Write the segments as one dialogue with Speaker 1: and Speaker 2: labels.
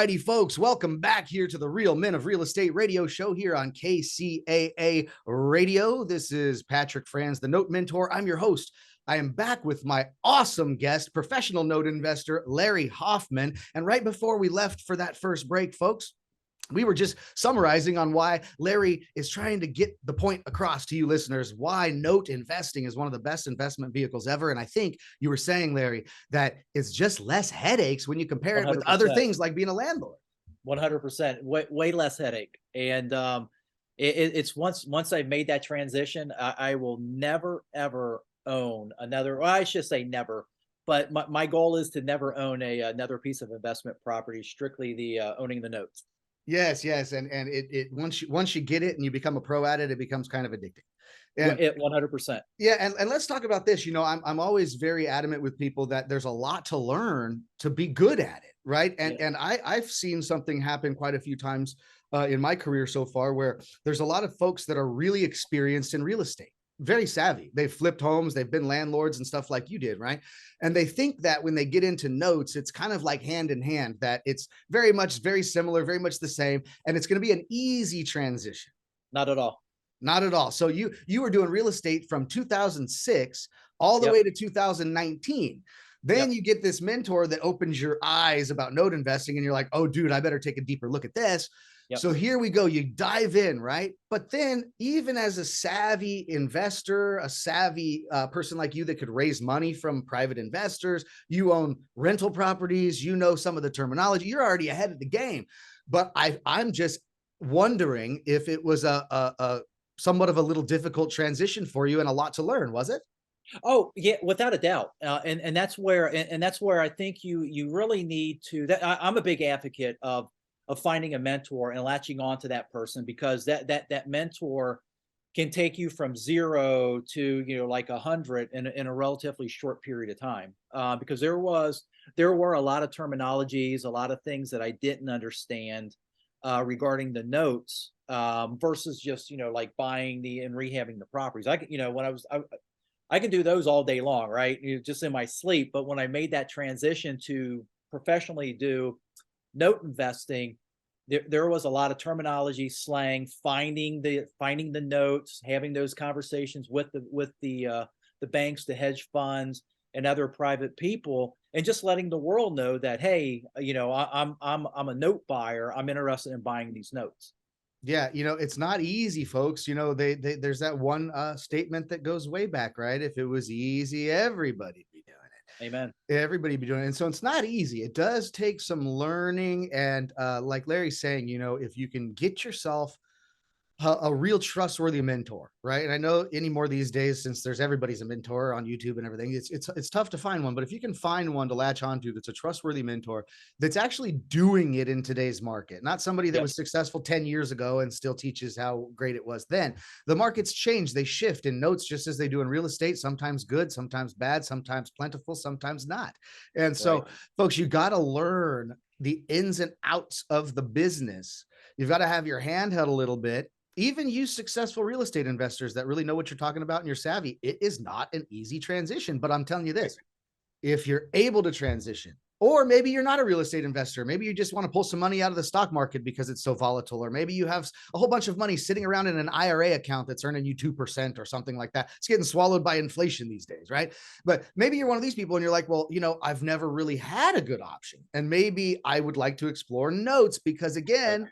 Speaker 1: righty, folks. Welcome back here to the Real Men of Real Estate radio show here on KCAA Radio. This is Patrick Franz, the Note Mentor. I'm your host. I am back with my awesome guest, professional note investor, Larry Hoffman. And right before we left for that first break, folks, we were just summarizing on why Larry is trying to get the point across to you listeners, why note investing is one of the best investment vehicles ever. And I think you were saying, Larry, that it's just less headaches when you compare it with other things like being a landlord.
Speaker 2: 100%, way less headache. And it's once I've made that transition, I will never, ever own another, well, I should say never, but my goal is to never own another piece of investment property, strictly the owning the notes.
Speaker 1: Yes. And it once you get it and you become a pro at it, it becomes kind of addicting. And
Speaker 2: 100%.
Speaker 1: Yeah. And let's talk about this. You know, I'm always very adamant with people that there's a lot to learn to be good at it. Right. And I've seen something happen quite a few times in my career so far, where there's a lot of folks that are really experienced in real estate, very savvy. They've flipped homes, they've been landlords and stuff like you did, right? And they think that when they get into notes, it's kind of like hand in hand, that it's very similar, very much the same, and it's going to be an easy transition.
Speaker 2: Not at all.
Speaker 1: Not at all. So you were doing real estate from 2006 all the way to 2019. Then you get this mentor that opens your eyes about note investing, and you're like, oh, dude, I better take a deeper look at this. So here we go. You dive in, right? But then even as a savvy investor, a savvy person like you that could raise money from private investors, you own rental properties, you know some of the terminology, you're already ahead of the game. But I'm just wondering if it was a somewhat of a little difficult transition for you and a lot to learn, was it?
Speaker 2: Oh yeah, without a doubt. And that's where I think you really need to, I'm a big advocate of finding a mentor and latching on to that person, because that mentor can take you from 0 to, like 100 in a relatively short period of time. Because there were a lot of terminologies, a lot of things that I didn't understand regarding the notes versus just, like buying and rehabbing the properties. I can do those all day long, right? Just in my sleep. But when I made that transition to professionly do note investing, there was a lot of terminology, slang, finding the notes, having those conversations with the banks, the hedge funds, and other private people, and just letting the world know that, hey, I'm a note buyer. I'm interested in buying these notes.
Speaker 1: Yeah, it's not easy, folks. There's that one statement that goes way back, right? If it was easy, everybody'd be doing it.
Speaker 2: Amen.
Speaker 1: Everybody be doing it. And so it's not easy. It does take some learning. And like Larry's saying, if you can get yourself a real trustworthy mentor, right? And I know anymore these days, since there's everybody's a mentor on YouTube and everything, it's tough to find one. But if you can find one to latch onto that's a trustworthy mentor that's actually doing it in today's market, not somebody that was successful 10 years ago and still teaches how great it was then. The markets change, they shift in notes just as they do in real estate, sometimes good, sometimes bad, sometimes plentiful, sometimes not. And so, folks, you got to learn the ins and outs of the business. You've got to have your hand held a little bit. Even you successful real estate investors that really know what you're talking about and you're savvy, it is not an easy transition. But I'm telling you this, if you're able to transition, or maybe you're not a real estate investor, maybe you just want to pull some money out of the stock market because it's so volatile, or maybe you have a whole bunch of money sitting around in an IRA account that's earning you 2% or something like that. It's getting swallowed by inflation these days, right? But maybe you're one of these people and you're like, well, I've never really had a good option, and maybe I would like to explore notes because, again,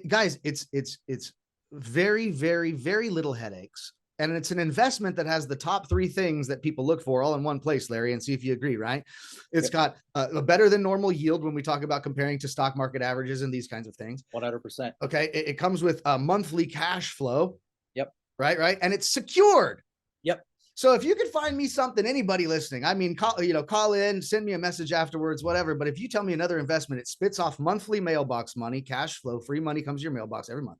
Speaker 1: guys, it's very, very, very little headaches. And it's an investment that has the top 3 things that people look for all in one place, Larry, and see if you agree, right? It's got a better than normal yield when we talk about comparing to stock market averages and these kinds of things.
Speaker 2: 100%.
Speaker 1: Okay. It comes with a monthly cash flow.
Speaker 2: Yep.
Speaker 1: Right. And it's secured.
Speaker 2: Yep.
Speaker 1: So if you could find me something, anybody listening, I mean, call in, send me a message afterwards, whatever. But if you tell me another investment, it spits off monthly mailbox money, cash flow, free money comes to your mailbox every month.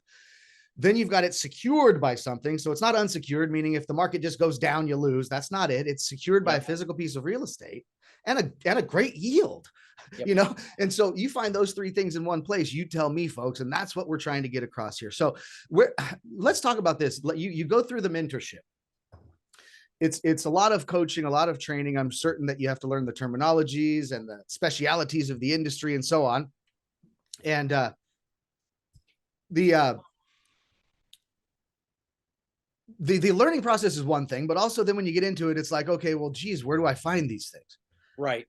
Speaker 1: Then you've got it secured by something. So it's not unsecured, meaning if the market just goes down, you lose. That's not it. It's secured by a physical piece of real estate and a great yield, And so you find those 3 things in one place, you tell me, folks, and that's what we're trying to get across here. So let's talk about this. You go through the mentorship. It's a lot of coaching, a lot of training. I'm certain that you have to learn the terminologies and the specialities of the industry and so on. And the uh, the learning process is one thing, but also then when you get into it, it's like, okay, well, geez, where do I find these things?
Speaker 2: Right.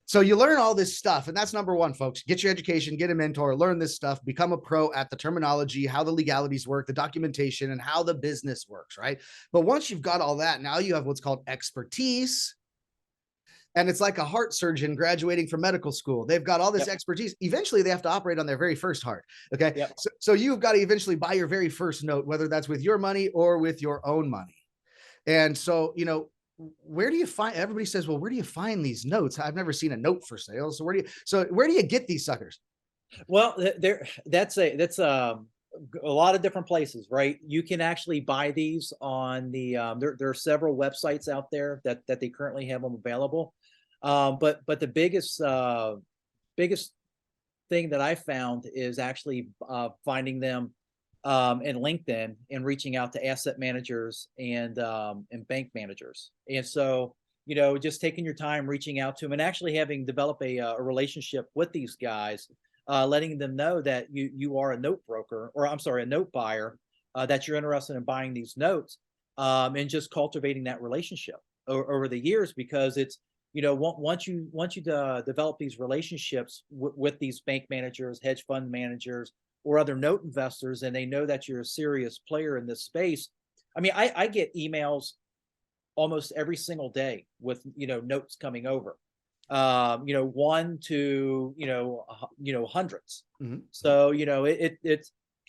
Speaker 1: So you learn all this stuff, and that's number one, folks. Get your education, get a mentor, learn this stuff, become a pro at the terminology, how the legalities work, the documentation, and how the business works, right? But once you've got all that, now you have what's called expertise. And it's like a heart surgeon graduating from medical school. They've got all this
Speaker 2: Yep.
Speaker 1: expertise. Eventually, they have to operate on their very first heart. Okay.
Speaker 2: Yep.
Speaker 1: So you've got to eventually buy your very first note, whether that's with your money or with your own money. And so, where do you find, everybody says, well, where do you find these notes? I've never seen a note for sale. So where do you get these suckers?
Speaker 2: Well, that's a lot of different places, right? You can actually buy these on there are several websites out there that they currently have them available. But the biggest thing that I found is actually finding them in LinkedIn and reaching out to asset managers and bank managers. And so, just taking your time reaching out to them and actually having developed a relationship with these guys, letting them know that you are a note broker, or I'm sorry, a note buyer, that you're interested in buying these notes, and just cultivating that relationship over the years, because it's, once you develop these relationships with these bank managers, hedge fund managers, or other note investors, and they know that you're a serious player in this space. I mean, I get emails almost every single day with, notes coming over, one to, hundreds.
Speaker 1: Mhm.
Speaker 2: So,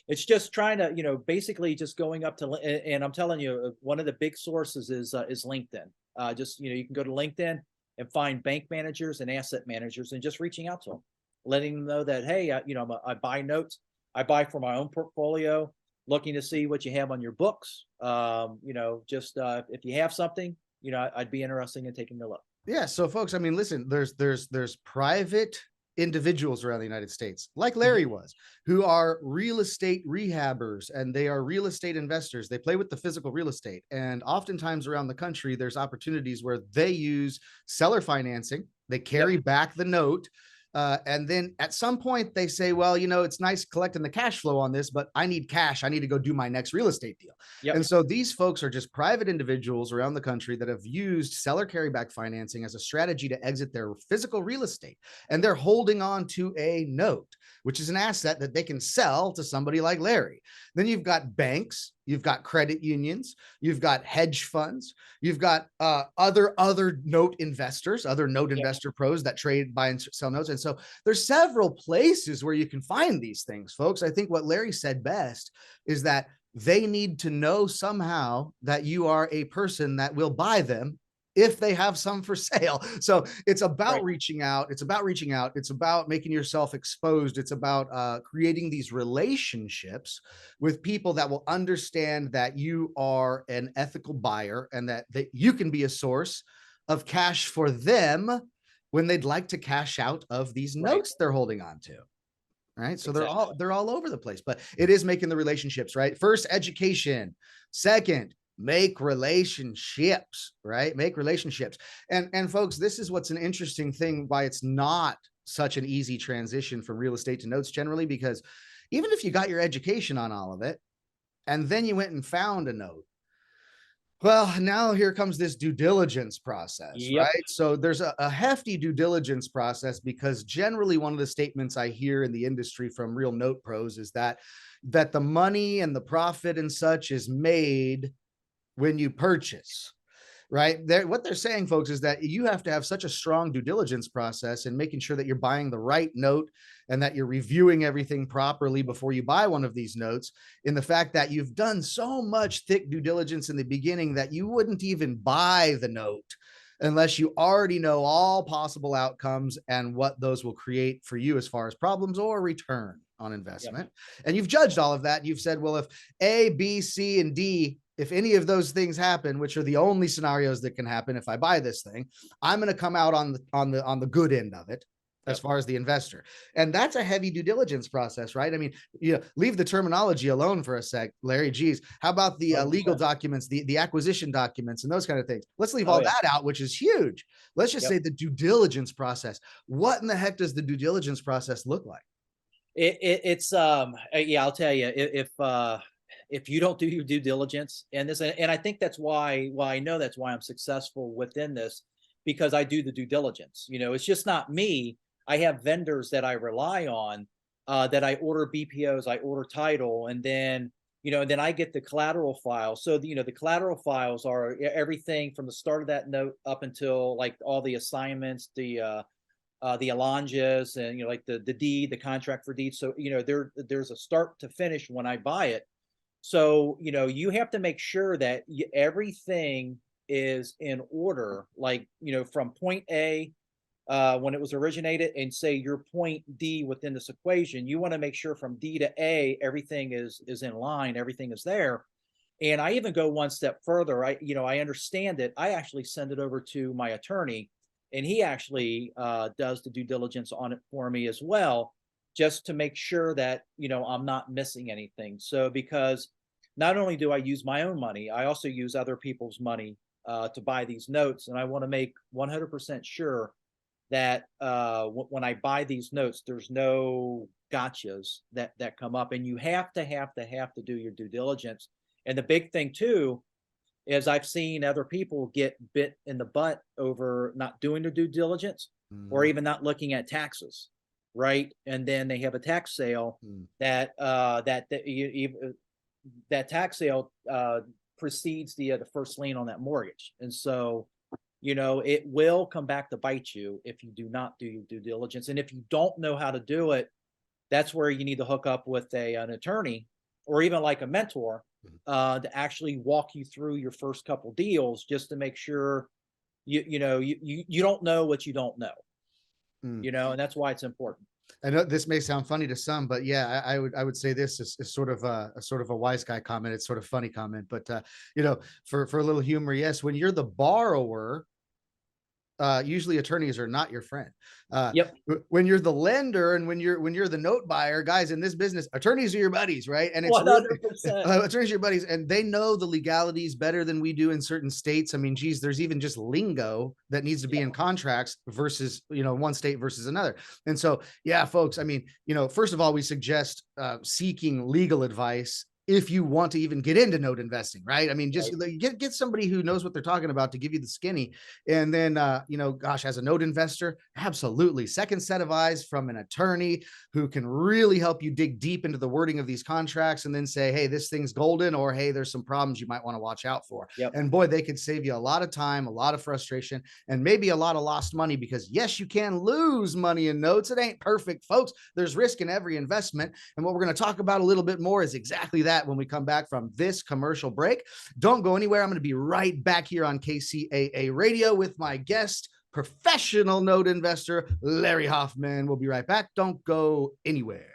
Speaker 2: it's just trying to, basically just going up to, and I'm telling you, one of the big sources is LinkedIn. Just, you can go to LinkedIn and find bank managers and asset managers and just reaching out to them, letting them know that, hey, I buy notes. I buy for my own portfolio, looking to see what you have on your books. Just if you have something, I'd be interested in taking a look.
Speaker 1: Yeah. So folks, I mean, listen, there's private individuals around the United States, like
Speaker 2: Mhm.
Speaker 1: Larry was, who are real estate rehabbers and they are real estate investors. They play with the physical real estate. And oftentimes around the country, there's opportunities where they use seller financing. They carry
Speaker 2: Yep.
Speaker 1: back the note. And then at some point they say, well, it's nice collecting the cash flow on this, but I need cash. I need to go do my next real estate deal.
Speaker 2: Yep.
Speaker 1: And so these folks are just private individuals around the country that have used seller carryback financing as a strategy to exit their physical real estate. And they're holding on to a note, which is an asset that they can sell to somebody like Larry. Then you've got banks, you've got credit unions, you've got hedge funds, you've got other note investors, other note
Speaker 2: Yep.
Speaker 1: investor pros that trade, buy and sell notes. And so there's several places where you can find these things, folks. I think what Larry said best is that they need to know somehow that you are a person that will buy them if they have some for sale. So it's about
Speaker 2: Right.
Speaker 1: reaching out. It's about reaching out. It's about making yourself exposed. It's about creating these relationships with people that will understand that you are an ethical buyer and that you can be a source of cash for them when they'd like to cash out of these
Speaker 2: Right.
Speaker 1: notes they're holding on to. Right. So they're all
Speaker 2: Exactly.
Speaker 1: they're all over the place, but it is making the relationships, right? First, education. Second, make relationships, right? Make relationships. And folks, this is what's an interesting thing why it's not such an easy transition from real estate to notes generally, because even if you got your education on all of it and then you went and found a note, well, now here comes this due diligence process,
Speaker 2: Yep.
Speaker 1: right? So there's a hefty due diligence process because generally one of the statements I hear in the industry from real note pros is that the money and the profit and such is made when you purchase, right? What they're saying, folks, is that you have to have such a strong due diligence process and making sure that you're buying the right note and that you're reviewing everything properly before you buy one of these notes. In the fact that you've done so much thick due diligence in the beginning that you wouldn't even buy the note unless you already know all possible outcomes and what those will create for you as far as problems or return on
Speaker 2: Yep.
Speaker 1: investment. And you've judged all of that. And you've said, well, if A, B, C, and D, if any of those things happen, which are the only scenarios that can happen if I buy this thing, I'm going to come out on the good end of it as
Speaker 2: Yep.
Speaker 1: far as the investor. And that's a heavy due diligence process, right? I mean, leave the terminology alone for a sec, Larry. Geez, how about the legal
Speaker 2: 100%.
Speaker 1: documents, the acquisition documents, and those kind of things? Let's leave
Speaker 2: Oh
Speaker 1: all
Speaker 2: yeah.
Speaker 1: that out, which is huge. Let's just say
Speaker 2: Yep.
Speaker 1: the due diligence process. What in the heck does the due diligence process look like?
Speaker 2: Yeah, I'll tell you, if you don't do your due diligence in this, and I think that's why I know that's why I'm successful within this, because I do the due diligence. You know, it's just not me. I have vendors that I rely on, that I order BPOs, I order title, and then then I get the collateral file. So the collateral files are everything from the start of that note up until like all the assignments, the allonges, and like the deed, the contract for deed. So there's a start to finish when I buy it. So you have to make sure that everything is in order, like from point A, when it was originated, and say your point D within this equation. You want to make sure from D to A everything is in line, everything is there. And I even go one step further. I understand it. I actually send it over to my attorney, and he actually does the due diligence on it for me as well, just to make sure that I'm not missing anything. So because not only do I use my own money, I also use other people's money to buy these notes, and I want to make 100% sure that when I buy these notes, there's no gotchas that come up, and you have to do your due diligence. And the big thing too is I've seen other people get bit in the butt over not doing their due diligence, or
Speaker 1: Mm,
Speaker 2: even not looking at taxes, right? And then they have a tax sale
Speaker 1: mm.
Speaker 2: that tax sale precedes the first lien on that mortgage, and so it will come back to bite you if you do not do your due diligence. And if you don't know how to do it, that's where you need to hook up with an attorney, or even like a mentor, to actually walk you through your first couple deals, just to make sure you don't know what you don't know.
Speaker 1: Mm.
Speaker 2: And that's why it's important.
Speaker 1: I know this may sound funny to some, but yeah, I would say this is sort of a wise guy comment. It's sort of funny comment, but for a little humor, yes, when you're the borrower, usually attorneys are not your friend.
Speaker 2: Yep.
Speaker 1: When you're the lender, and when you're the note buyer, guys, in this business, attorneys are your buddies, right? And it's really
Speaker 2: 100%.
Speaker 1: attorneys are your buddies, and they know the legalities better than we do in certain states. I mean, geez, there's even just lingo that needs to be
Speaker 2: Yeah.
Speaker 1: in contracts versus one state versus another. And so, yeah, folks, I mean, first of all, we suggest seeking legal advice if you want to even get into note investing, right? I mean, just
Speaker 2: Right.
Speaker 1: like, get somebody who knows what they're talking about to give you the skinny. And then, gosh, as a note investor, absolutely. Second set of eyes from an attorney who can really help you dig deep into the wording of these contracts, and then say, hey, this thing's golden, or hey, there's some problems you might want to watch out for.
Speaker 2: Yep.
Speaker 1: And boy, they could save you a lot of time, a lot of frustration, and maybe a lot of lost money, because yes, you can lose money in notes. It ain't perfect, folks. There's risk in every investment. And what we're going to talk about a little bit more is exactly that when we come back from this commercial break. Don't go anywhere. I'm going to be right back here on KCAA Radio with my guest, professional note investor, Larry Hoffman. We'll be right back. Don't go anywhere.